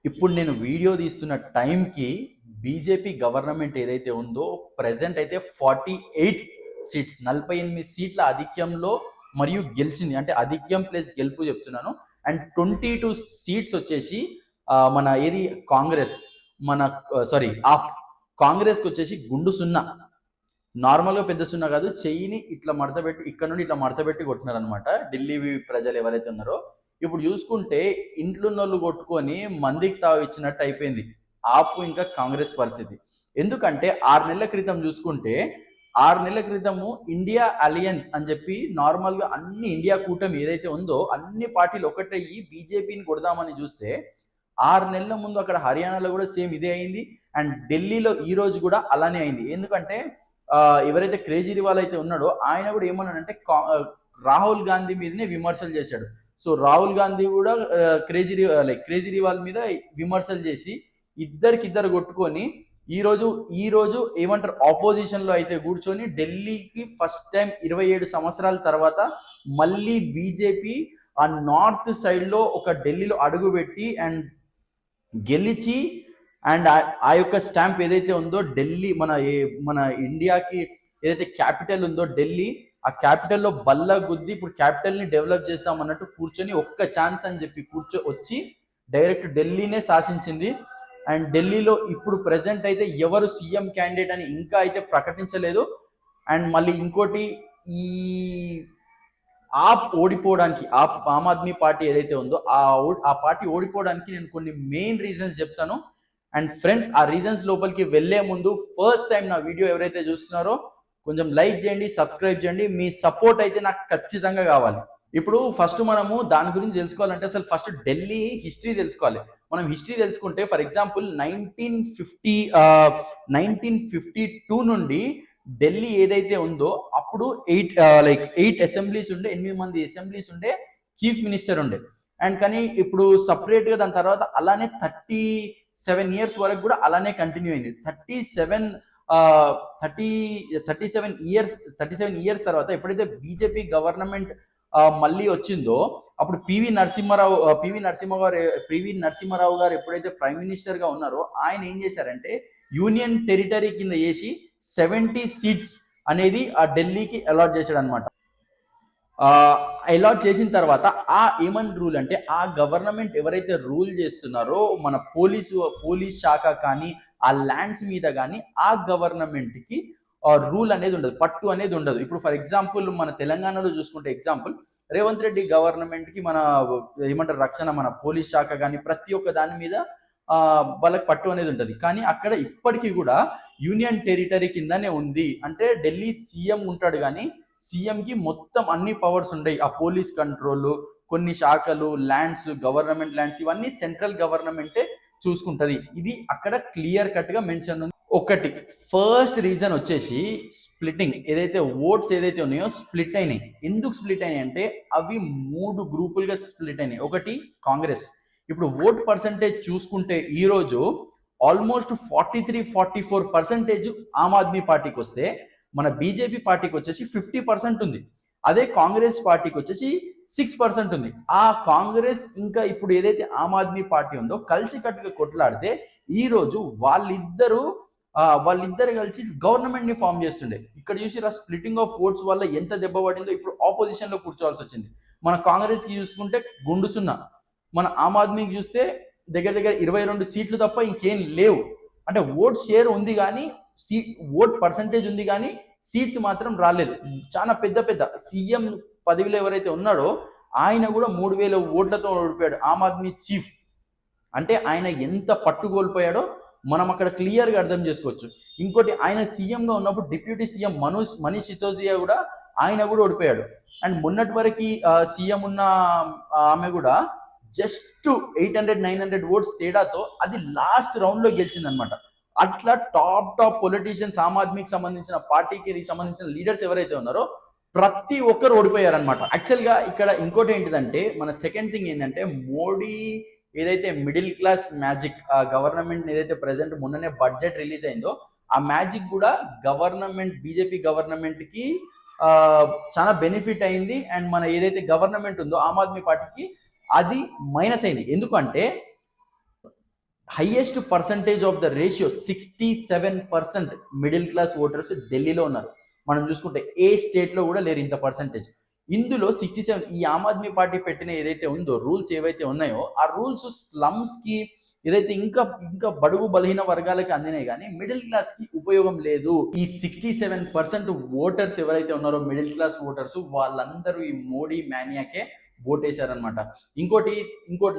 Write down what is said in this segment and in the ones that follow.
ఇప్పుడు నేను వీడియో తీస్తున్న టైంకి బీజేపీ గవర్నమెంట్ ఏదైతే ఉందో ప్రెసెంట్ అయితే 48 సీట్స్ 48 సీట్ల ఆధిక్యంలో మరియు గెలిచింది. అంటే ఆధిక్యం ప్లస్ గెలుపు చెప్తున్నాను. అండ్ 22 సీట్స్ వచ్చేసి మన ఏది కాంగ్రెస్ మన సారీ ఆప్ కాంగ్రెస్కి వచ్చేసి గుండు సున్నా, నార్మల్గా పెద్ద సున్నా కాదు, చెయ్యిని ఇట్లా మడతపెట్టి ఇక్కడ నుండి ఇట్లా మడతపెట్టి కొట్టినారనమాట ఢిల్లీ ప్రజలు ఎవరైతే ఉన్నారో. ఇప్పుడు చూసుకుంటే ఇంట్లోన్నోళ్ళు కొట్టుకొని మందికి తావు ఇచ్చినట్టు అయిపోయింది ఆపు ఇంకా కాంగ్రెస్ పరిస్థితి. ఎందుకంటే 6 నెలల క్రితం చూసుకుంటే 6 నెలల క్రితము ఇండియా అలయన్స్ అని చెప్పి నార్మల్గా అన్ని ఇండియా కూటమి ఏదైతే ఉందో అన్ని పార్టీలు ఒకటయ్యి బీజేపీని కొడదామని చూస్తే 6 నెలల ముందు అక్కడ హర్యానాలో కూడా సేమ్ ఇదే అయింది. అండ్ ఢిల్లీలో ఈ రోజు కూడా అలానే అయింది. ఎందుకంటే ఎవరైతే కేజ్రీవాల్ అయితే ఉన్నాడో ఆయన కూడా ఏమన్నాడంటే రాహుల్ గాంధీ మీదనే విమర్శలు చేశాడు. సో రాహుల్ గాంధీ కూడా కేజ్రీవాల్ మీద విమర్శలు చేసి ఇద్దరు కొట్టుకొని ఈ రోజు ఏమంటారు ఆపోజిషన్ లో అయితే కూర్చొని ఢిల్లీకి ఫస్ట్ టైం 27 సంవత్సరాల తర్వాత మళ్ళీ బీజేపీ ఆ నార్త్ సైడ్ లో ఒక ఢిల్లీలో అడుగుపెట్టి అండ్ గెలిచి అండ్ ఆ యొక్క స్టాంప్ ఏదైతే ఉందో ఢిల్లీ మన ఇండియాకి ఏదైతే క్యాపిటల్ ఉందో ఢిల్లీ, ఆ క్యాపిటల్లో బల్ల గుద్ది ఇప్పుడు క్యాపిటల్ని డెవలప్ చేస్తాం అన్నట్టు కూర్చొని ఒక్క ఛాన్స్ అని చెప్పి వచ్చి డైరెక్ట్ ఢిల్లీనే శాసించింది. అండ్ ఢిల్లీలో ఇప్పుడు ప్రెసెంట్ అయితే ఎవరు సీఎం క్యాండిడేట్ అని ఇంకా అయితే ప్రకటించలేదు. అండ్ మళ్ళీ ఇంకోటి ఈ ఓడిపోవడానికి ఆమ్ ఆద్మీ పార్టీ ఏదైతే ఉందో ఆ పార్టీ ఓడిపోవడానికి నేను కొన్ని మెయిన్ రీజన్స్ చెప్తాను. అండ్ ఫ్రెండ్స్ ఆ రీజన్స్ లోపలికి వెళ్లే ముందు ఫస్ట్ టైం నా వీడియో ఎవరైతే చూస్తున్నారో కొంచెం లైక్ చేయండి, సబ్స్క్రైబ్ చేయండి. మీ సపోర్ట్ అయితే నాకు ఖచ్చితంగా కావాలి. ఇప్పుడు ఫస్ట్ మనము దాని గురించి తెలుసుకోవాలంటే అసలు ఫస్ట్ ఢిల్లీ హిస్టరీ తెలుసుకోవాలి. మనం హిస్టరీ తెలుసుకుంటే ఫర్ ఎగ్జాంపుల్ 1952 నుండి ఢిల్లీ ఏదైతే ఉందో అప్పుడు 8 అసెంబ్లీస్ ఉండే, 8 మంది అసెంబ్లీస్ ఉండే, చీఫ్ మినిస్టర్ ఉండే. అండ్ కానీ ఇప్పుడు సపరేట్గా దాని తర్వాత అలానే 37 ఇయర్స్ వరకు కూడా అలానే కంటిన్యూ అయింది. 37 ఇయర్స్ తర్వాత ఎప్పుడైతే బీజేపీ గవర్నమెంట్ మళ్ళీ వచ్చిందో అప్పుడు పివి నరసింహారావు గారు ఎప్పుడైతే ప్రైమ్ మినిస్టర్ గా ఉన్నారో ఆయన ఏం చేశారంటే యూనియన్ టెరిటరీ కింద చేసి 70 సీట్స్ అనేది ఆ ఢిల్లీకి అలాట్ చేశాడు అనమాట. అలాట్ చేసిన తర్వాత ఏమని రూల్ అంటే ఆ గవర్నమెంట్ ఎవరైతే రూల్ చేస్తున్నారో మన పోలీస్ శాఖ కానీ ఆ ల్యాండ్స్ మీద కానీ ఆ గవర్నమెంట్కి రూల్ అనేది ఉండదు, పట్టు అనేది ఉండదు. ఇప్పుడు ఫర్ ఎగ్జాంపుల్ మన తెలంగాణలో చూసుకుంటే ఎగ్జాంపుల్ రేవంత్ రెడ్డి గవర్నమెంట్కి మన ఏమంటారు రక్షణ మన పోలీస్ శాఖ కానీ ప్రతి ఒక్క దాని మీద వాళ్ళకి పట్టు అనేది ఉంటుంది. కానీ అక్కడ ఇప్పటికీ కూడా యూనియన్ టెరిటరీ కిందనే ఉంది. అంటే ఢిల్లీ సీఎం ఉంటాడు కానీ సీఎంకి మొత్తం అన్ని పవర్స్ ఉంటాయి. ఆ పోలీస్ కంట్రోల్, కొన్ని శాఖలు, ల్యాండ్స్, గవర్నమెంట్ ల్యాండ్స్ ఇవన్నీ సెంట్రల్ గవర్నమెంటే చూసుకుంటది. ఇది అక్కడ క్లియర్ కట్ గా మెన్షన్ ఉంది. ఒకటి ఫస్ట్ రీజన్ వచ్చేసి స్ప్లిట్టింగ్, ఏదైతే ఓట్స్ ఏదైతే ఉన్నాయో స్ప్లిట్ అయినాయి. ఎందుకు స్ప్లిట్ అయినాయి అంటే అవి 3 గ్రూపులుగా స్ప్లిట్ అయినాయి. ఒకటి కాంగ్రెస్. ఇప్పుడు ఓట్ పర్సంటేజ్ చూసుకుంటే ఈ రోజు ఆల్మోస్ట్ 43-44% ఆమ్ ఆద్మీ పార్టీకి వస్తే మన బీజేపీ పార్టీకి వచ్చేసి 50% ఉంది. అదే కాంగ్రెస్ పార్టీకి వచ్చేసి 6% ఉంది. ఆ కాంగ్రెస్ ఇంకా ఇప్పుడు ఏదైతే ఆమ్ ఆద్మీ పార్టీ ఉందో కలిసికట్టుగా కొట్లాడితే ఈ రోజు వాళ్ళిద్దరు కలిసి గవర్నమెంట్ ని ఫామ్ చేస్తుండే. ఇక్కడ చూసి స్ప్లిట్టింగ్ ఆఫ్ ఓట్స్ వల్ల ఎంత దెబ్బ పడిందో ఇప్పుడు ఆపోజిషన్ లో కూర్చోవాల్సి వచ్చింది. మన కాంగ్రెస్ కి చూసుకుంటే గుండు సున్నా, మన ఆమ్ ఆద్మీకి చూస్తే దగ్గర 22 సీట్లు తప్ప ఇంకేం లేవు. అంటే ఓట్ షేర్ ఉంది కానీ ఓట్ పర్సంటేజ్ ఉంది కానీ సీట్స్ మాత్రం రాలేదు. చాలా పెద్ద సీఎం పదవిలో ఎవరైతే ఉన్నాడో ఆయన కూడా 3000 ఓట్లతో ఓడిపోయాడు ఆమ్ ఆద్మీ చీఫ్. అంటే ఆయన ఎంత పట్టుకోల్పోయాడో మనం అక్కడ క్లియర్గా అర్థం చేసుకోవచ్చు. ఇంకోటి ఆయన సీఎంగా ఉన్నప్పుడు డిప్యూటీ సీఎం మనీష్ సిసోదియా కూడా ఆయన కూడా ఓడిపోయాడు. అండ్ మొన్నటి వరకు సీఎం ఉన్న ఆమె కూడా జస్ట్ 800-900 ఓట్స్ తేడాతో అది లాస్ట్ రౌండ్ లో గెలిచిందనమాట. అట్లా టాప్ పొలిటీషియన్స్ ఆమ్ ఆద్మీకి సంబంధించిన పార్టీకి సంబంధించిన లీడర్స్ ఎవరైతే ఉన్నారో ప్రతి ఒక్కరు ఓడిపోయారనమాట. యాక్చువల్ గా ఇక్కడ ఇంకోటి ఏంటిదంటే మన సెకండ్ థింగ్ ఏంటంటే మోడీ ఏదైతే మిడిల్ క్లాస్ మ్యాజిక్ గవర్నమెంట్ ఏదైతే ప్రెసెంట్ మొన్ననే బడ్జెట్ రిలీజ్ అయిందో ఆ మ్యాజిక్ కూడా బీజేపీ గవర్నమెంట్ కి చాలా బెనిఫిట్ అయింది. అండ్ మన ఏదైతే గవర్నమెంట్ ఉందో ఆమ్ ఆద్మీ పార్టీకి అది మైనస్ అయింది. ఎందుకంటే highest percentage of the ratio 67% middle class voters ఢిల్లీలో ఉన్నారు. మనం చూసుకుంటే ఏ స్టేట్లో కూడా లేరు ఇంత పర్సంటేజ్. ఇందులో 67 ఈ ఆమ్ ఆద్మీ పార్టీ పెట్టిన ఏదైతే ఉందో రూల్స్ ఏవైతే ఉన్నాయో ఆ రూల్స్ స్లమ్స్కి ఏదైతే ఇంకా ఇంకా బడుగు బలహీన వర్గాలకి అందినాయి కానీ మిడిల్ క్లాస్ కి ఉపయోగం లేదు. ఈ 67% ఓటర్స్ ఎవరైతే ఉన్నారో మిడిల్ క్లాస్ ఓటర్స్ వాళ్ళందరూ ఈ మోడీ మానియాకే ఓటేశారనమాట. ఇంకోటి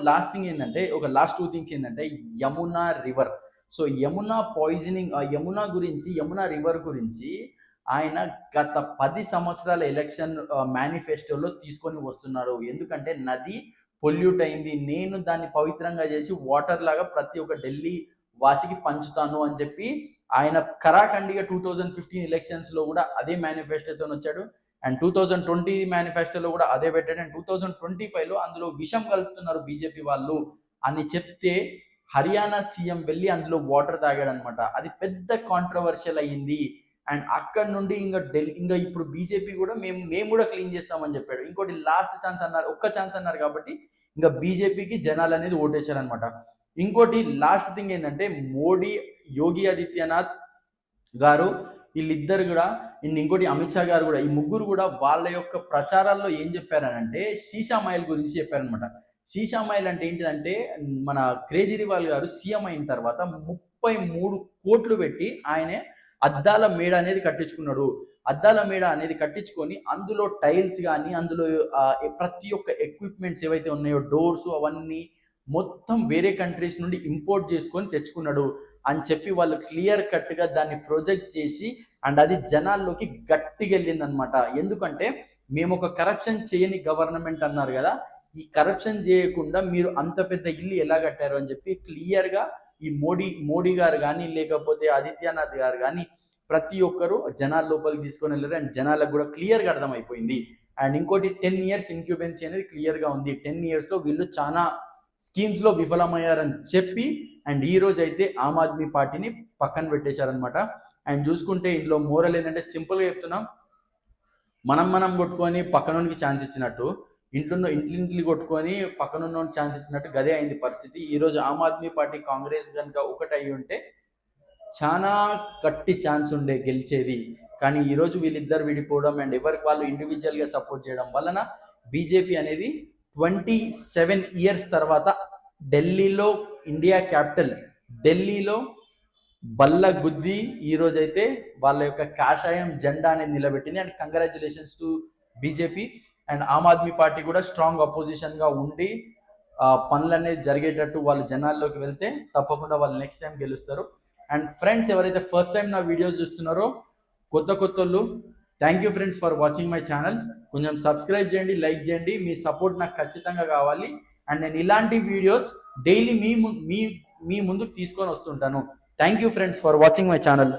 లాస్ట్ థింగ్ ఏంటంటే లాస్ట్ 2 థింగ్స్ ఏంటంటే Yamuna river. So Yamuna poisoning, Yamuna river గురించి ఆయన గత 10 సంవత్సరాల ఎలక్షన్ మేనిఫెస్టోలో తీసుకొని వస్తున్నారు. ఎందుకంటే నది పొల్యూట్ అయింది, నేను దాన్ని పవిత్రంగా చేసి వాటర్ లాగా ప్రతి ఒక్క ఢిల్లీ వాసికి పంచుతాను అని చెప్పి ఆయన కరాఖండిగా 2015 ఎలక్షన్స్లో కూడా అదే మేనిఫెస్టోతో వచ్చాడు. అండ్ 2020 మేనిఫెస్టోలో కూడా అదే పెట్టాడు. అండ్ 2025లో అందులో విషం కలుపుతున్నారు బీజేపీ వాళ్ళు అని చెప్తే హర్యానా సీఎం వెళ్ళి అందులో వాటర్ తాగాడు అనమాట. అది పెద్ద కాంట్రవర్షియల్ అయ్యింది. అండ్ అక్కడ నుండి ఇంకా ఇప్పుడు బీజేపీ కూడా మేము కూడా క్లీన్ చేస్తామని చెప్పాడు. ఇంకోటి లాస్ట్ ఛాన్స్ అన్నారు, ఒక్క ఛాన్స్ అన్నారు కాబట్టి ఇంకా బీజేపీకి జనాలు అనేది ఓటేశారనమాట. ఇంకోటి లాస్ట్ థింగ్ ఏంటంటే మోడీ, యోగి ఆదిత్యనాథ్ గారు వీళ్ళిద్దరు కూడా, ఇంకోటి అమిత్ షా గారు కూడా, ఈ ముగ్గురు కూడా వాళ్ళ యొక్క ప్రచారాల్లో ఏం చెప్పారనంటే షీషామాయిల్ గురించి చెప్పారనమాట. షీషామాయిల్ అంటే ఏంటిదంటే మన కేజ్రీవాల్ గారు సీఎం అయిన తర్వాత 33 కోట్లు పెట్టి ఆయనే అద్దాల మేడ అనేది కట్టించుకున్నాడు. అద్దాల మేడ అనేది కట్టించుకొని అందులో టైల్స్ కానీ అందులో ప్రతి ఒక్క ఎక్విప్మెంట్స్ ఏవైతే ఉన్నాయో డోర్స్ అవన్నీ మొత్తం వేరే కంట్రీస్ నుండి ఇంపోర్ట్ చేసుకొని తెచ్చుకున్నాడు అని చెప్పి వాళ్ళు క్లియర్ కట్గా దాన్ని ప్రొజెక్ట్ చేసి అండ్ అది జనాల్లోకి గట్టిగా వెళ్ళింది అనమాట. ఎందుకంటే మేము ఒక కరప్షన్ చేయని గవర్నమెంట్ అన్నారు కదా, ఈ కరప్షన్ చేయకుండా మీరు అంత పెద్ద ఇల్లు ఎలా కట్టారు అని చెప్పి క్లియర్గా ఈ మోడీ గారు కానీ లేకపోతే ఆదిత్యనాథ్ గారు కానీ ప్రతి ఒక్కరు జనాల లోపలికి తీసుకొని వెళ్ళారు. అండ్ జనాలకు కూడా క్లియర్గా అర్థమైపోయింది. అండ్ ఇంకోటి 10 years ఇన్క్యూబెన్సీ అనేది క్లియర్గా ఉంది. 10 yearsలో వీళ్ళు చాలా స్కీమ్స్లో విఫలమయ్యారని చెప్పి అండ్ ఈ రోజు అయితే ఆమ్ ఆద్మీ పార్టీని పక్కన పెట్టేశారనమాట. అండ్ చూసుకుంటే ఇందులో మోరల్ ఏంటంటే సింపుల్గా చెప్తున్నాం, మనం కొట్టుకొని పక్కనోనికి ఛాన్స్ ఇచ్చినట్టు, ఇంట్లో కొట్టుకొని పక్కనున్న ఛాన్స్ ఇచ్చినట్టు గదే అయింది పరిస్థితి. ఈరోజు ఆమ్ ఆద్మీ పార్టీ కాంగ్రెస్ కనుక ఒకటి అయి ఉంటే చాలా గట్టి ఛాన్స్ ఉండే గెలిచేది. కానీ ఈరోజు వీళ్ళిద్దరు విడిపోవడం అండ్ ఎవరికి వాళ్ళు ఇండివిజువల్గా సపోర్ట్ చేయడం వలన బీజేపీ అనేది 27 years తర్వాత ఢిల్లీలో, ఇండియా క్యాపిటల్ ఢిల్లీలో బల్ల గుద్ది ఈరోజైతే వాళ్ళ యొక్క కాషాయం జెండా అనేది నిలబెట్టింది. And congratulations to BJP. And Aam Aadmi Party కూడా స్ట్రాంగ్ అపోజిషన్గా ఉండి పనులు అనేది జరిగేటట్టు వాళ్ళు జనాల్లోకి వెళ్తే తప్పకుండా వాళ్ళు నెక్స్ట్ టైం గెలుస్తారు. అండ్ ఫ్రెండ్స్ ఎవరైతే ఫస్ట్ టైం నా వీడియోస్ చూస్తున్నారో కొత్త వాళ్ళు, thank you friends for watching my channel. కొంచెం సబ్స్క్రైబ్ చేయండి, లైక్ చేయండి, మీ సపోర్ట్ నాకు ఖచ్చితంగా కావాలి. అండ్ నేను ఇలాంటి వీడియోస్ డైలీ మీ ముందుకు తీసుకొని వస్తుంటాను. Thank you friends for watching my channel.